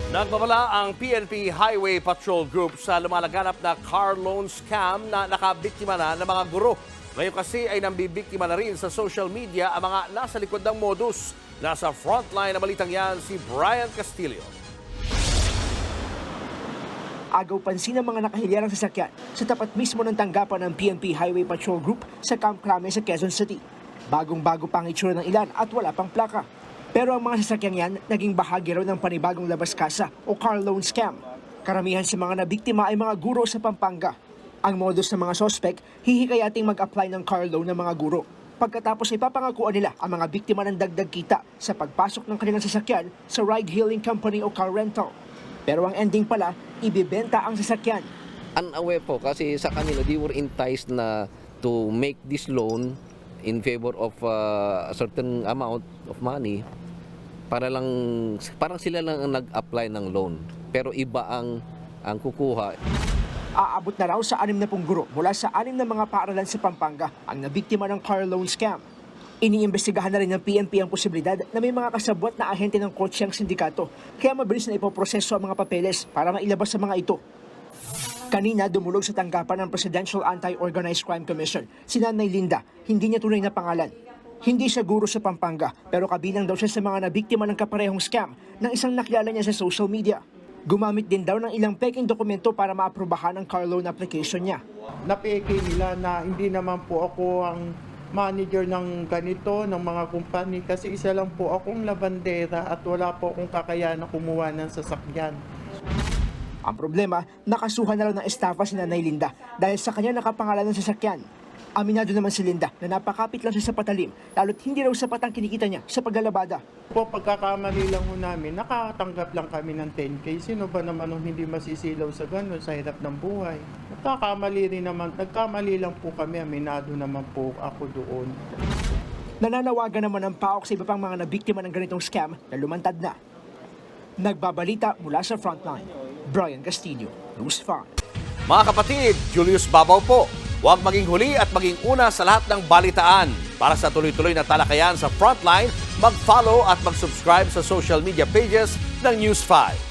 Nagbabala ang PNP Highway Patrol Group sa lumalaganap na car loan scam na nakabiktima na ng mga guro. Ngayon kasi ay nambibiktima na rin sa social media ang mga nasa likod ng modus. Nasa frontline na balitang yan si Brian Castillo. Agaw pansin ng mga nakahilyarang sasakyan sa tapat mismo ng tanggapan ng PNP Highway Patrol Group sa Camp Crame sa Quezon City. Bagong-bago pang itsura ng ilan at wala pang plaka. Pero ang mga sasakyan yan naging bahagi raw ng panibagong labas kasa o car loan scam. Karamihan sa mga nabiktima ay mga guro sa Pampanga. Ang modus ng mga sospek, hihikayating mag-apply ng car loan ng mga guro. Pagkatapos ay papangakuan nila ang mga biktima ng dagdag kita sa pagpasok ng kanilang sasakyan sa ride-hailing company o car rental. Pero ang ending pala, ibibenta ang sasakyan. Unaware po kasi sa kanila, they were enticed na to make this loan in favor of a certain amount of money parang sila lang ang nag-apply ng loan pero iba ang kukuha. Aabot na raw sa 60 guro mula sa 6 na mga paaralan sa Pampanga ang nabiktima ng car loan scam. Iniimbestigahan na rin ng PNP ang posibilidad na may mga kasabwat na ahente ng kotseng sindikato kaya mabilis na ipoproseso ang mga papeles para mailabas sa mga ito. Kanina dumulog sa tanggapan ng Presidential Anti-Organized Crime Commission si Nanay Linda, hindi niya tunay na pangalan. Hindi siya guro sa Pampanga pero kabilang daw siya sa mga nabiktima ng kaparehong scam ng isang nakilala niya sa social media. Gumamit din daw ng ilang peking dokumento para maaprubahan ang car loan application niya. Napeke nila na hindi naman po ako ang manager ng ganito, ng mga kumpanya kasi isa lang po akong labandera at wala po akong kakayahan na kumuha ng sasakyan. Ang problema, nakasuhan na raw ng estafa si Nanay Linda dahil sa kanya nakapangalan ng sasakyan. Aminado naman si Linda na napakapit lang siya sa patalim lalo't hindi raw sapat ang kinikita niya sa paglalabada. Po pagkakamali lang ho namin, nakatanggap lang kami ng 10K. Sino ba naman ang hindi masisilaw sa gano'n sa hirap ng buhay? Nagkamali lang po kami, aminado naman po ako doon. Nananawagan naman ang PAOK sa iba pang mga nabiktima ng ganitong scam na lumantad na. Nagbabalita mula sa frontline, Brian Castillo, News 5. Mga kapatid, Julius Babaw po. Huwag maging huli at maging una sa lahat ng balitaan. Para sa tuloy-tuloy na talakayan sa Frontline, mag-follow at mag-subscribe sa social media pages ng News 5.